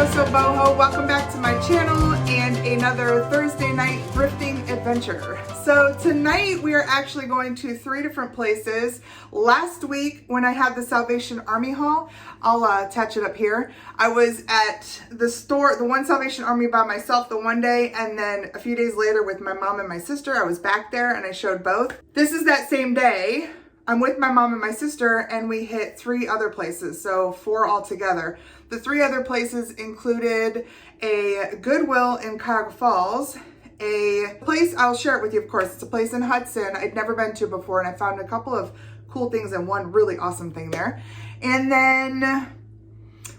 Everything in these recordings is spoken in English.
YosoBoho. Welcome back to my channel and another Thursday night thrifting adventure. So tonight we are actually going to 3 different places. Last week when I had the Salvation Army haul, I'll attach it up here. I was at the store, the one Salvation Army by myself the one day, and then a few days later with my mom and my sister, I was back there and I showed both. This is that same day. I'm with my mom and my sister and we hit 3 other places, so 4 altogether. The 3 other places included a Goodwill in Cuyahoga Falls, a place, I'll share it with you of course, it's a place in Hudson I'd never been to before and I found a couple of cool things and one really awesome thing there. And then,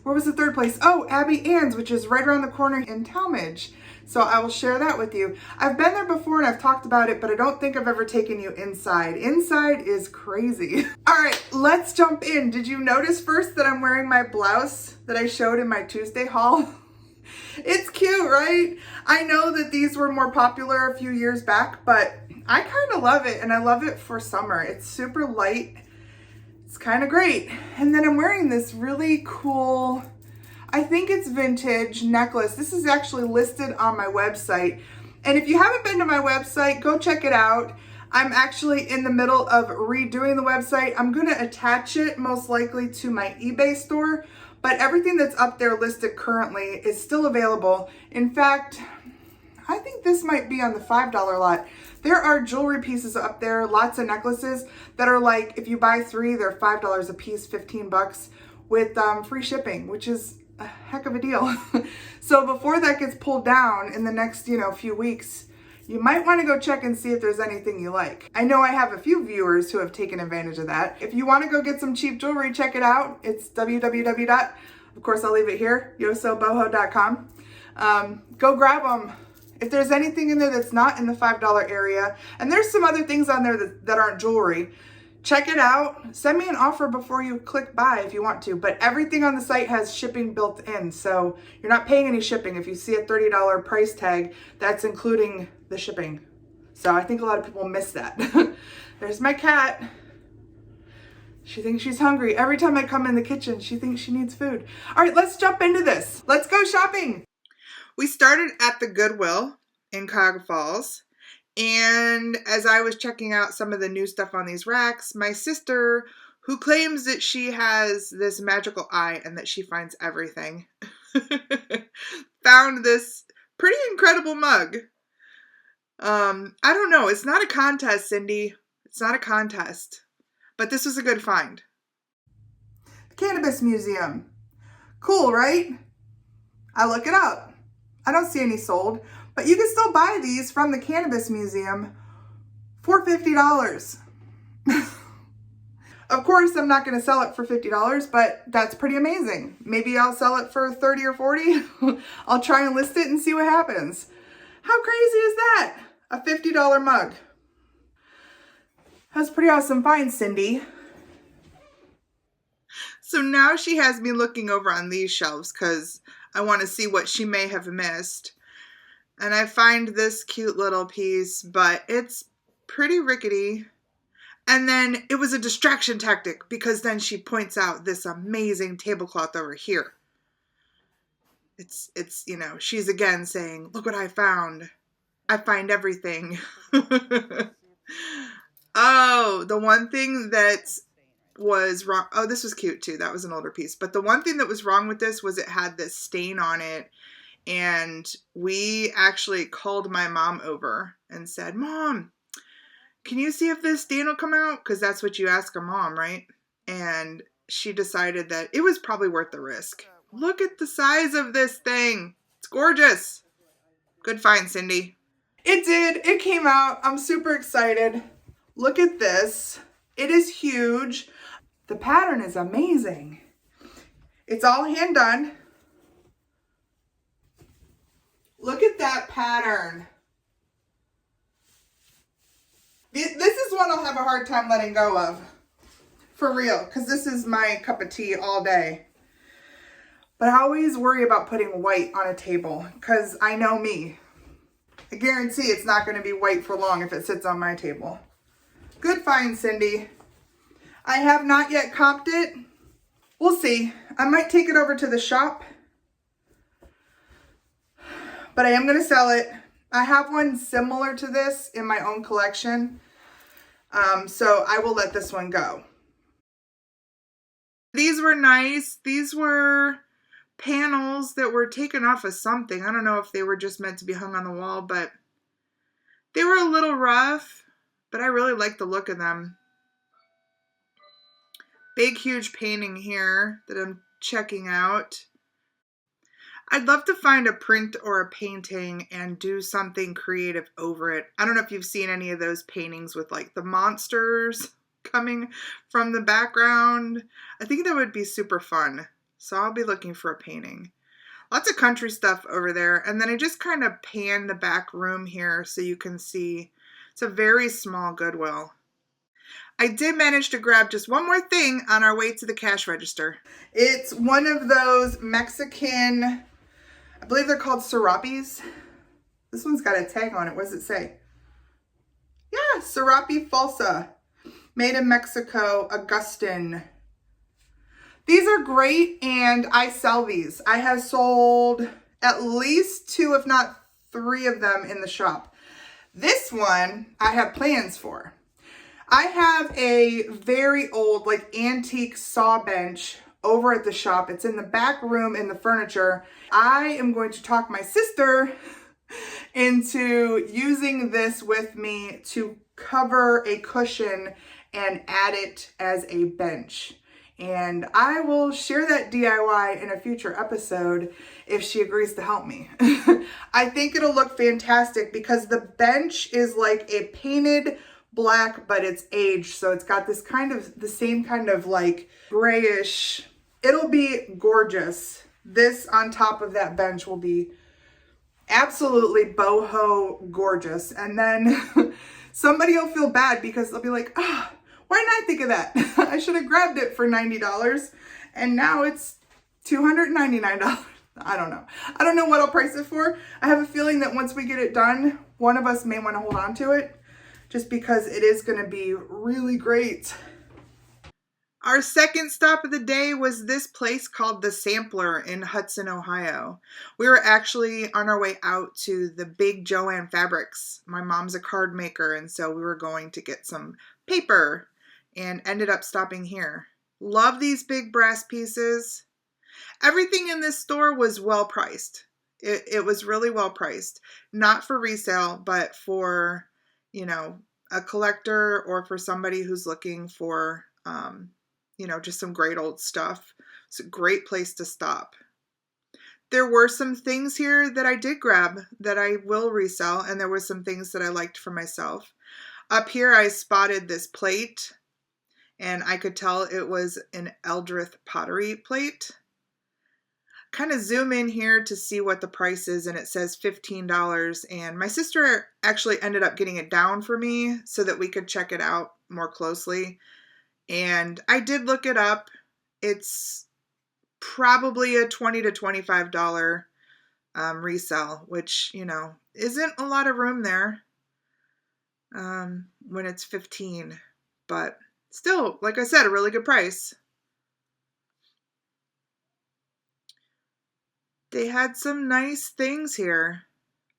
where was the 3rd place? Oh, Abbey Annes, which is right around the corner in Talmadge. So I will share that with you. I've been there before and I've talked about it, but I don't think I've ever taken you inside. Inside is crazy. All right, let's jump in. Did you notice first that I'm wearing my blouse that I showed in my Tuesday haul? It's cute, right? I know that these were more popular a few years back, but I kind of love it and I love it for summer. It's super light. It's kind of great. And then I'm wearing this really cool, I think it's vintage necklace. This is actually listed on my website. And if you haven't been to my website, go check it out. I'm actually in the middle of redoing the website. I'm gonna attach it most likely to my eBay store, but everything that's up there listed currently is still available. In fact, I think this might be on the $5 lot. There are jewelry pieces up there, lots of necklaces that are like, if you buy 3, they're $5 a piece, 15 bucks with free shipping, which is a heck of a deal. So before that gets pulled down in the next, few weeks, you might want to go check and see if there's anything you like. I know I have a few viewers who have taken advantage of that. If you want to go get some cheap jewelry, check it out. It's www. Of course, I'll leave it here, yosoboho.com. Go grab them. If there's anything in there that's not in the $5 area, and there's some other things on there that aren't jewelry, check it out. Send me an offer before you click buy if you want to, but everything on the site has shipping built in, so you're not paying any shipping. If you see a $30 price tag, that's including the shipping. So I think a lot of people miss that. There's my cat. She thinks she's hungry. Every time I come in the kitchen, she thinks she needs food. All right, let's jump into this. Let's go shopping. We started at the Goodwill in Cuyahoga Falls. And as I was checking out some of the new stuff on these racks, my sister, who claims that she has this magical eye and that she finds everything, found this pretty incredible mug. I don't know. It's not a contest, Cindy. It's not a contest. But this was a good find. Cannabis Museum. Cool, right? I look it up. I don't see any sold. But you can still buy these from the Cannabis Museum for $50. Of course, I'm not going to sell it for $50, but that's pretty amazing. Maybe I'll sell it for 30 or 40. I'll try and list it and see what happens. How crazy is that? A $50 mug. That's pretty awesome find, Cindy. So now she has me looking over on these shelves because I want to see what she may have missed. And I find this cute little piece, but it's pretty rickety. And then it was a distraction tactic because then she points out this amazing tablecloth over here. It's she's again saying, look what I found. I find everything. Oh, the one thing that was wrong. Oh, this was cute too. That was an older piece. But the one thing that was wrong with this was it had this stain on it. And we actually called my mom over and said, Mom, can you see if this stain will come out? Because that's what you ask a mom, right? And she decided that it was probably worth the risk. Look at the size of this thing. It's gorgeous. Good find, Cindy. It did. It came out. I'm super excited. Look at this. It is huge. The pattern is amazing. It's all hand done. Look at that pattern. This is one I'll have a hard time letting go of. For real, because this is my cup of tea all day. But I always worry about putting white on a table, because I know me. I guarantee it's not going to be white for long if it sits on my table. Good find, Cindy. I have not yet comped it. We'll see. I might take it over to the shop but I am going to sell it. I have one similar to this in my own collection. So I will let this one go. These were nice. These were panels that were taken off of something. I don't know if they were just meant to be hung on the wall, but they were a little rough, but I really like the look of them. Big, huge painting here that I'm checking out. I'd love to find a print or a painting and do something creative over it. I don't know if you've seen any of those paintings with like the monsters coming from the background. I think that would be super fun. So I'll be looking for a painting. Lots of country stuff over there. And then I just kind of pan the back room here so you can see. It's a very small Goodwill. I did manage to grab just one more thing on our way to the cash register. It's one of those Mexican, I believe they're called serapes. This one's got a tag on it. What does it say? Yeah, Serape Falsa. Made in Mexico, Augustin. These are great, and I sell these. I have sold at least 2, if not 3 of them in the shop. This one I have plans for. I have a very old, like, antique saw bench over at the shop. It's in the back room in the furniture. I am going to talk my sister into using this with me to cover a cushion and add it as a bench. And I will share that DIY in a future episode if she agrees to help me. I think it'll look fantastic because the bench is like a painted black, but it's aged. So it's got this kind of, the same kind of like grayish. It'll be gorgeous. This on top of that bench will be absolutely boho gorgeous. And then somebody will feel bad because they'll be like, ah, why didn't I think of that? I should have grabbed it for $90 and now it's $299. I don't know. I don't know what I'll price it for. I have a feeling that once we get it done, one of us may want to hold on to it just because it is going to be really great. Our second stop of the day was this place called The Sampler in Hudson, Ohio. We were actually on our way out to the big Joann Fabrics. My mom's a card maker, and so we were going to get some paper and ended up stopping here. Love these big brass pieces. Everything in this store was well priced. It was really well priced. Not for resale, but for, you know, a collector or for somebody who's looking for, you know, just some great old stuff. It's a great place to stop. There were some things here that I did grab that I will resell, and there were some things that I liked for myself. Up here, I spotted this plate, and I could tell it was an Eldrith pottery plate. Kind of zoom in here to see what the price is, and it says $15, and my sister actually ended up getting it down for me so that we could check it out more closely. And I did look it up. It's probably a $20 to $25 resale, which, you know, isn't a lot of room there when it's $15, but still, like I said, a really good price. They had some nice things here.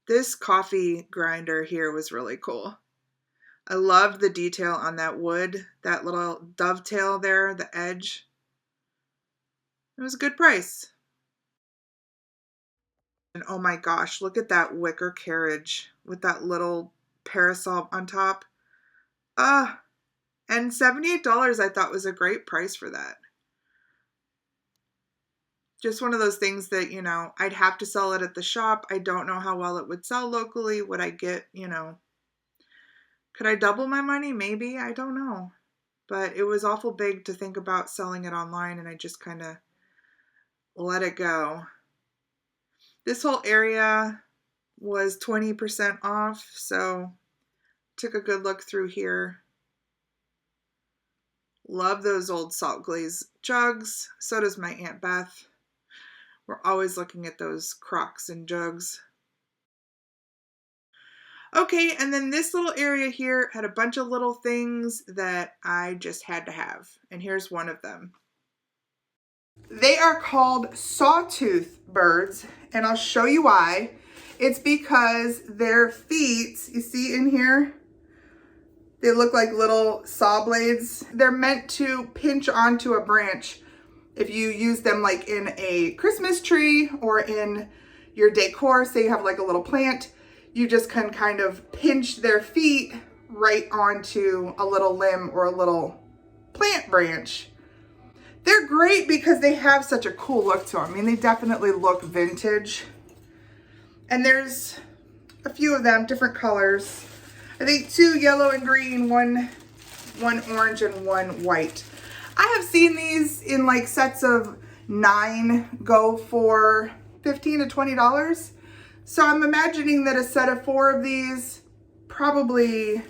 This coffee grinder here was really cool. I loved the detail on that wood, that little dovetail there, the edge. It was a good price. And oh my gosh, look at that wicker carriage with that little parasol on top. And $78 I thought was a great price for that. Just one of those things that, you know, I'd have to sell it at the shop. I don't know how well it would sell locally. Would I get, you know, could I double my money? Maybe. I don't know. But it was awful big to think about selling it online, and I just kind of let it go. This whole area was 20% off, so took a good look through here. Love those old salt glaze jugs. So does my Aunt Beth. We're always looking at those crocks and jugs. Okay, and then this little area here had a bunch of little things that I just had to have. And here's one of them. They are called sawtooth birds, and I'll show you why. It's because their feet, you see in here, they look like little saw blades. They're meant to pinch onto a branch. If you use them like in a Christmas tree or in your decor, say you have like a little plant, you just can kind of pinch their feet right onto a little limb or a little plant branch. They're great because they have such a cool look to them. I mean, they definitely look vintage. And there's a few of them, different colors. I think 2 yellow and green, one orange and 1 white. I have seen these in like sets of 9 go for $15 to $20. So I'm imagining that a set of 4 of these, probably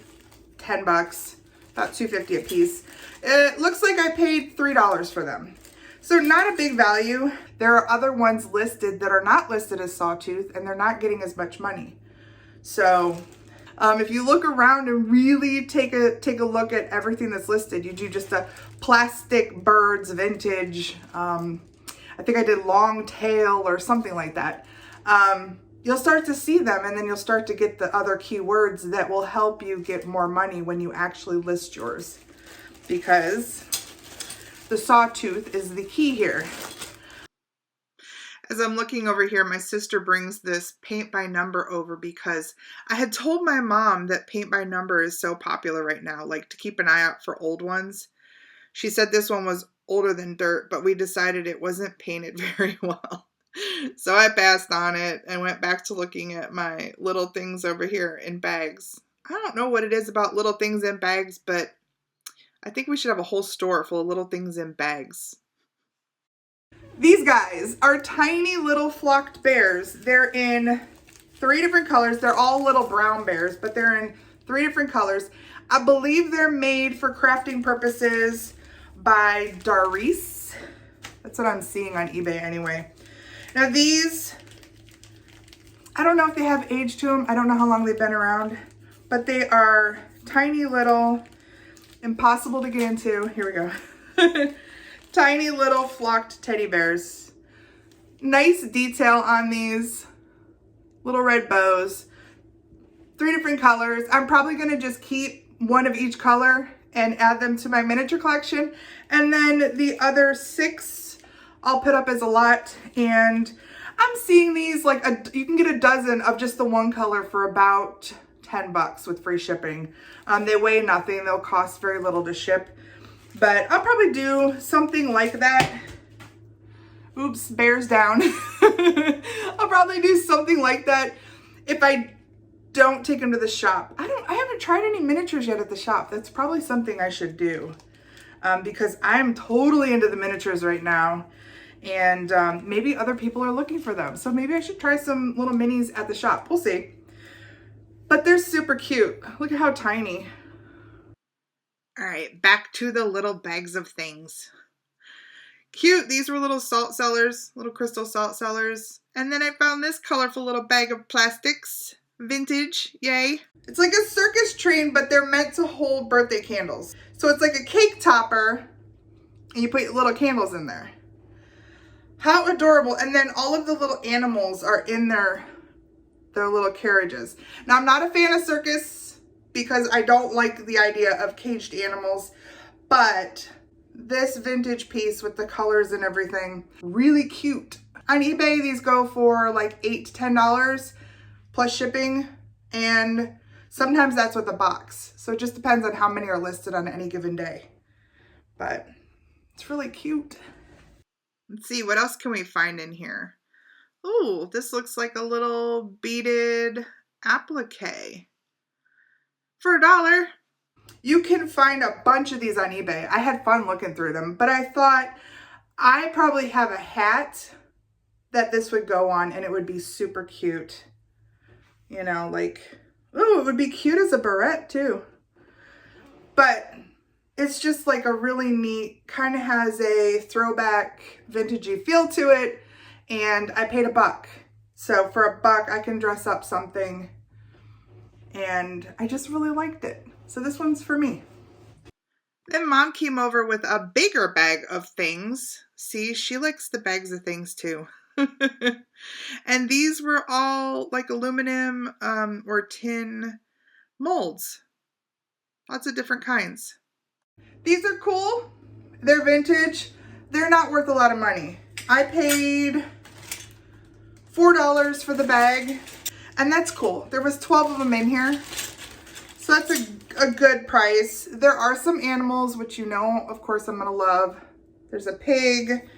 10 bucks, about $2.50 a piece. It looks like I paid $3 for them. So not a big value. There are other ones listed that are not listed as sawtooth and they're not getting as much money. So if you look around and really take a look at everything that's listed, you do just a plastic birds vintage, I think I did long tail or something like that. You'll start to see them and then you'll start to get the other keywords that will help you get more money when you actually list yours, because the sawtooth is the key here. As I'm looking over here, my sister brings this paint by number over because I had told my mom that paint by number is so popular right now, like to keep an eye out for old ones. She said this one was older than dirt, but we decided it wasn't painted very well. So I passed on it and went back to looking at my little things over here in bags. I don't know what it is about little things in bags, but I think we should have a whole store full of little things in bags. These guys are tiny little flocked bears. They're in 3 different colors. They're all little brown bears, but they're in 3 different colors. I believe they're made for crafting purposes by THRIFT. That's what I'm seeing on eBay anyway. Now these, I don't know if they have age to them. I don't know how long they've been around, but they are tiny little, impossible to get into. Here we go. Tiny little flocked teddy bears. Nice detail on these little red bows. 3 different colors. I'm probably going to just keep 1 of each color and add them to my miniature collection. And then the other 6 I'll put up as a lot. And I'm seeing these like you can get a dozen of just the 1 color for about 10 bucks with free shipping. They weigh nothing. They'll cost very little to ship. But I'll probably do something like that. Oops, bears down. I'll probably do something like that if I don't take them to the shop. I haven't tried any miniatures yet at the shop. That's probably something I should do because I'm totally into the miniatures right now. And maybe other people are looking for them. So maybe I should try some little minis at the shop. We'll see. But they're super cute. Look at how tiny. All right, back to the little bags of things. Cute. These were little salt cellars, little crystal salt cellars. And then I found this colorful little bag of plastics. Vintage, yay. It's like a circus train, but they're meant to hold birthday candles. So it's like a cake topper, and you put little candles in there. How adorable. And then all of the little animals are in their little carriages. Now, I'm not a fan of circus because I don't like the idea of caged animals, but this vintage piece with the colors and everything, really cute. On eBay, these go for like $8 to $10 plus shipping, and sometimes that's with a box. So it just depends on how many are listed on any given day. But it's really cute. Let's see, what else can we find in here? Oh, this looks like a little beaded applique. For $1. You can find a bunch of these on eBay. I had fun looking through them, but I thought I probably have a hat that this would go on and it would be super cute. You know, like, oh, it would be cute as a barrette too. But it's just like a really neat, kind of has a throwback vintagey feel to it. And I paid $1. So for $1, I can dress up something. And I just really liked it. So this one's for me. Then Mom came over with a bigger bag of things. See, she likes the bags of things too. And these were all like aluminum or tin molds. Lots of different kinds. These are cool. They're vintage. They're not worth a lot of money. I paid $4 for the bag, and that's cool. There was 12 of them in here, so that's a good price. There are some animals, which you know, of course, I'm gonna love. There's a pig.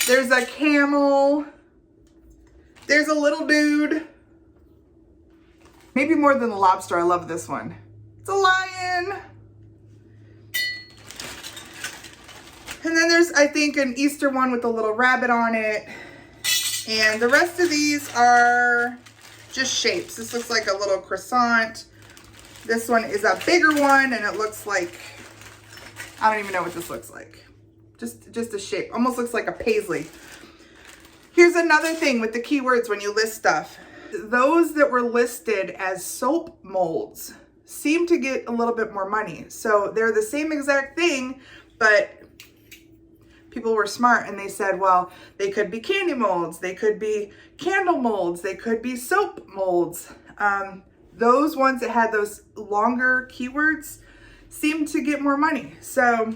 There's a camel. There's a little dude. Maybe more than the lobster, I love this one. It's a lion. And then there's, I think, an Easter one with a little rabbit on it. And the rest of these are just shapes. This looks like a little croissant. This one is a bigger one, and it looks like, I don't even know what this looks like. Just a shape. Almost looks like a paisley. Here's another thing with the keywords when you list stuff. Those that were listed as soap molds seem to get a little bit more money. So they're the same exact thing, but people were smart and they said, well, they could be candy molds, they could be candle molds, they could be soap molds. Those ones that had those longer keywords seem to get more money. So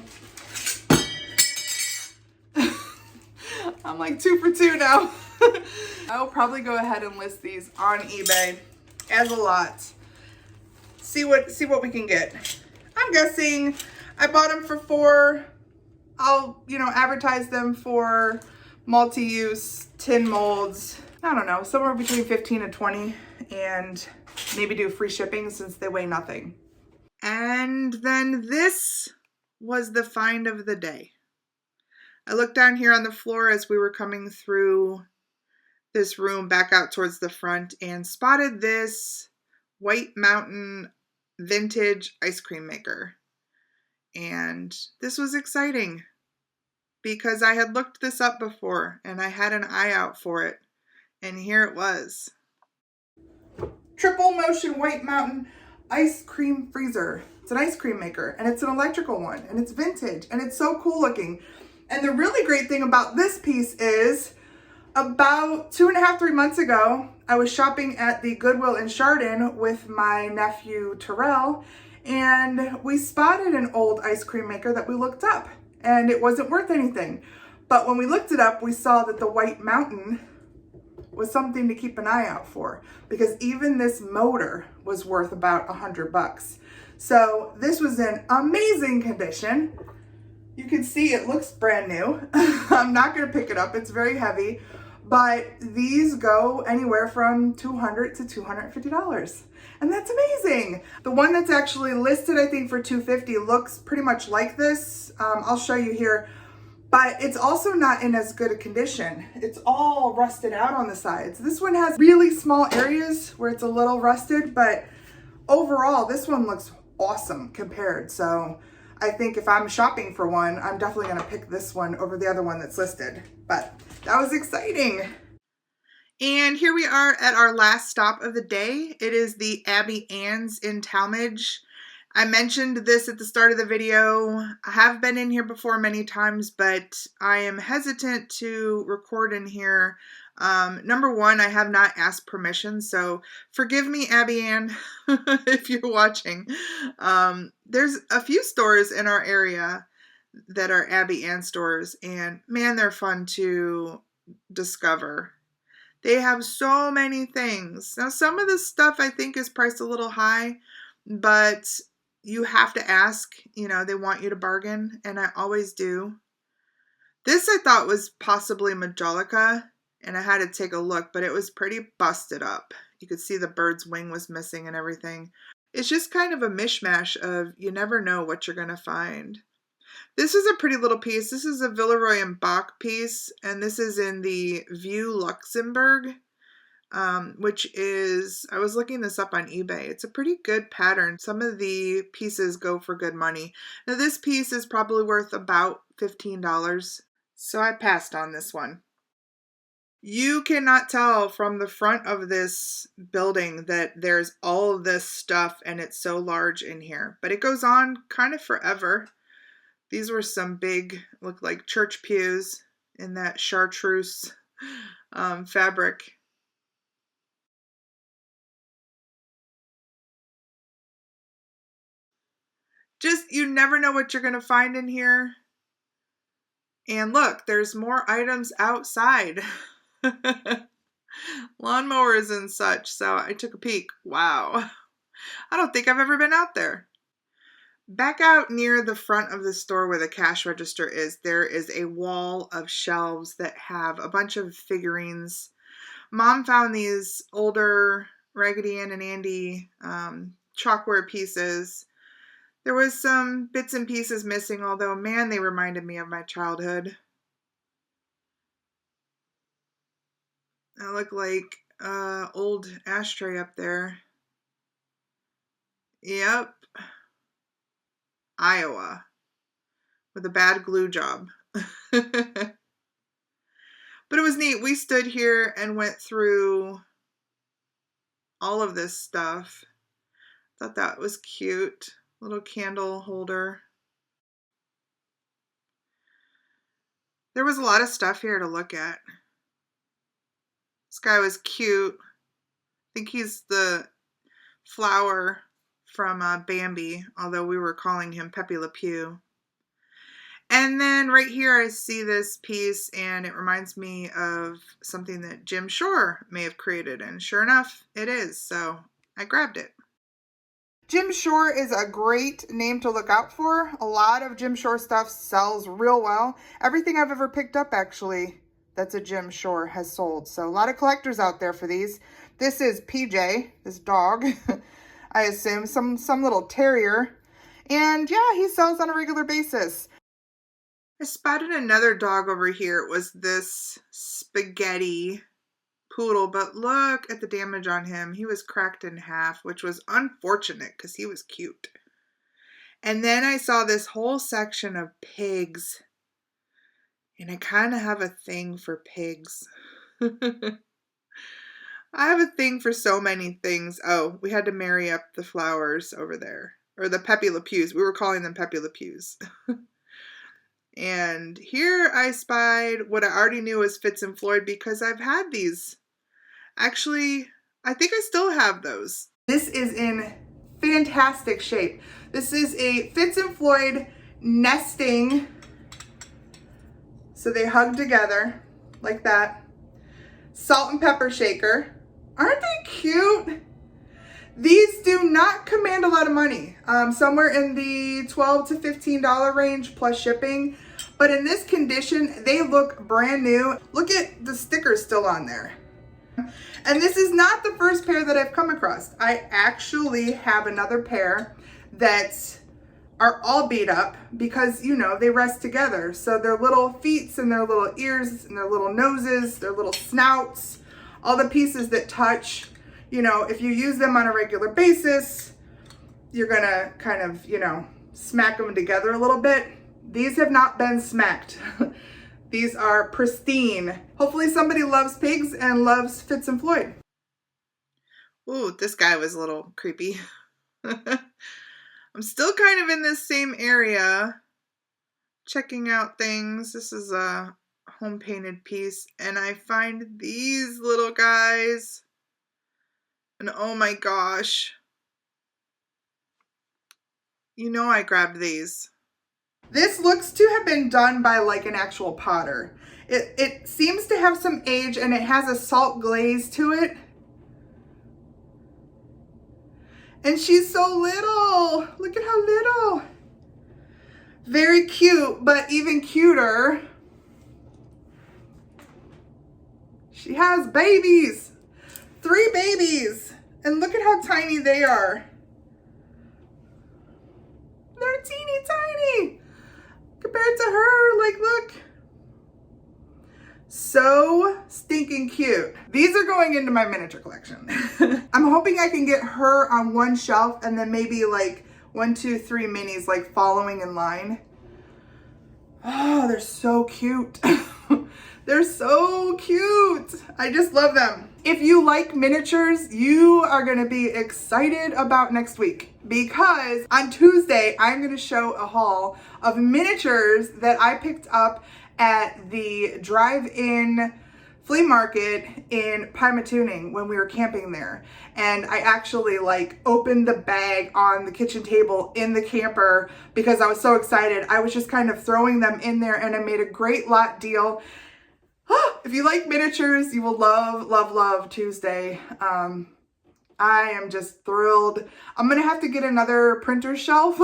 I'm like 2 for 2 now. I'll probably go ahead and list these on eBay as a lot. See what we can get. I'm guessing I bought them for $4. I'll, advertise them for multi-use tin molds. I don't know, somewhere between 15 and 20, and maybe do free shipping since they weigh nothing. And then this was the find of the day. I looked down here on the floor as we were coming through this room back out towards the front and spotted this White Mountain vintage ice cream maker. And this was exciting because I had looked this up before and I had an eye out for it. And here it was. Triple motion White Mountain ice cream freezer. It's an ice cream maker, and it's an electrical one, and it's vintage, and it's so cool looking. And the really great thing about this piece is about 2.5, 3 months ago, I was shopping at the Goodwill in Chardon with my nephew Terrell, and we spotted an old ice cream maker that we looked up, and it wasn't worth anything. But when we looked it up, we saw that the White Mountain was something to keep an eye out for, because even this motor was worth about $100. So this was in amazing condition. You can see it looks brand new. I'm not gonna pick it up, it's very heavy, but these go anywhere from $200 to $250. And that's amazing. The one that's actually listed, I think, for $250 looks pretty much like this. I'll show you here, but it's also not in as good a condition. It's all rusted out on the sides. This one has really small areas where it's a little rusted, but overall, this one looks awesome compared. So I think if I'm shopping for one, I'm definitely gonna pick this one over the other one that's listed. But that was exciting. And here we are at our last stop of the day. It is the Abbey Annes in Talmadge. I mentioned this at the start of the video. I have been in here before many times, but I am hesitant to record in here. Number one, I have not asked permission, so forgive me, Abbey Ann, if you're watching. There's a few stores in our area that are Abbey Ann stores, and man, they're fun to discover. They have so many things. Now, some of this stuff I think is priced a little high, but you have to ask. They want you to bargain, and I always do. This I thought was possibly Majolica, and I had to take a look, but it was pretty busted up. You could see the bird's wing was missing and everything. It's just kind of a mishmash of you never know what you're going to find. This is a pretty little piece. This is a Villeroy and Bach piece, and this is in the View Luxembourg, which is, I was looking this up on eBay. It's a pretty good pattern. Some of the pieces go for good money. Now this piece is probably worth about $15, so I passed on this one. You cannot tell from the front of this building that there's all of this stuff and it's so large in here, but it goes on kind of forever. These were some big, look like church pews. in that chartreuse fabric. Just, you never know what you're going to find in here. And look, there's more items outside. Lawnmowers and such. So I took a peek. Wow. I don't think I've ever been out there. Back out near the front of the store where the cash register is, there is a wall of shelves that have a bunch of figurines. Mom found these older Raggedy Ann and Andy chalkware pieces. There was some bits and pieces missing, although, man, they reminded me of my childhood. That looked like old ashtray up there. Yep. Iowa. With a bad glue job. But it was neat. We stood here and went through all of this stuff. Thought that was cute. Little candle holder. There was a lot of stuff here to look at. This guy was cute. I think he's the flower from Bambi, although we were calling him Pepe Le Pew. And then right here I see this piece, and it reminds me of something that Jim Shore may have created, and sure enough, it is, so I grabbed it. Jim Shore is a great name to look out for. A lot of Jim Shore stuff sells real well. Everything I've ever picked up, actually, that's a Jim Shore has sold. So a lot of collectors out there for these. This is PJ, this dog, I assume, some little terrier. And yeah, he sells on a regular basis. I spotted another dog over here. It was this spaghetti poodle, but look at the damage on him. He was cracked in half, which was unfortunate because he was cute. And then I saw this whole section of pigs, and I kind of have a thing for pigs. I have a thing for so many things. Oh, we had to marry up the flowers over there, or the Pepe Le Pews. We were calling them Pepe Le Pews. And here I spied what I already knew was Fitz and Floyd because I've had these. Actually, I think I still have those. This is in fantastic shape. This is a Fitz and Floyd nesting. So they hug together like that. Salt and pepper shaker. Aren't they cute? These do not command a lot of money. Somewhere in the $12 to $15 range plus shipping. But in this condition, they look brand new. Look at the stickers still on there. And this is not the first pair that I've come across. I actually have another pair that are all beat up because, you know, they rest together. So their little feet and their little ears and their little noses, their little snouts, all the pieces that touch, you know, if you use them on a regular basis, you're gonna kind of, you know, smack them together a little bit. These have not been smacked. These are pristine. Hopefully somebody loves pigs and loves Fitz and Floyd. Ooh, this guy was a little creepy. I'm still kind of in this same area, checking out things. This is a home painted piece, and I find these little guys, and oh my gosh. You know I grabbed these. This looks to have been done by like an actual potter. It seems to have some age, and it has a salt glaze to it. And she's so little. Look at how little. Very cute, but even cuter, she has babies. 3 babies. And look at how tiny they are. They're teeny tiny compared to her. Like, look. So stinking cute. These are going into my miniature collection. I'm hoping I can get her on one shelf and then maybe like 1, 2, 3 minis like following in line. Oh, they're so cute. They're so cute. I just love them. If you like miniatures, you are gonna be excited about next week because on Tuesday, I'm gonna show a haul of miniatures that I picked up at the drive-in flea market in Painesville when we were camping there. And I actually like opened the bag on the kitchen table in the camper because I was so excited. I was just kind of throwing them in there, and I made a great lot deal. If you like miniatures, you will love, love, love Tuesday. I am just thrilled. I'm gonna have to get another printer shelf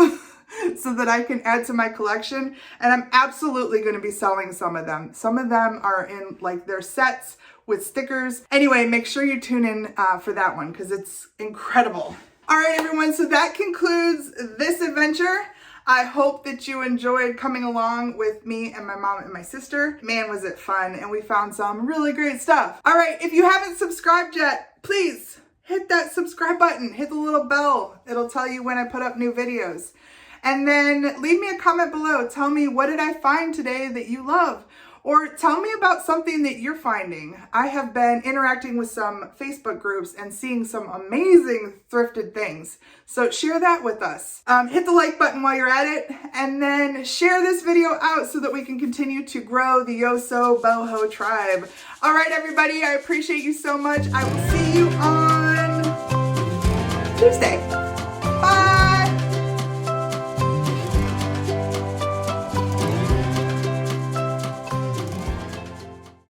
so that I can add to my collection. And I'm absolutely gonna be selling some of them. Some of them are in like their sets with stickers. Anyway, make sure you tune in for that one because it's incredible. All right, everyone, so that concludes this adventure. I hope that you enjoyed coming along with me and my mom and my sister. Man, was it fun, and we found some really great stuff. All right, if you haven't subscribed yet, please hit that subscribe button, hit the little bell. It'll tell you when I put up new videos. And then leave me a comment below. Tell me, what did I find today that you love? Or tell me about something that you're finding. I have been interacting with some Facebook groups and seeing some amazing thrifted things. So share that with us. Hit the like button while you're at it, and then share this video out so that we can continue to grow the YosoBoho tribe. All right, everybody, I appreciate you so much. I will see you on Tuesday.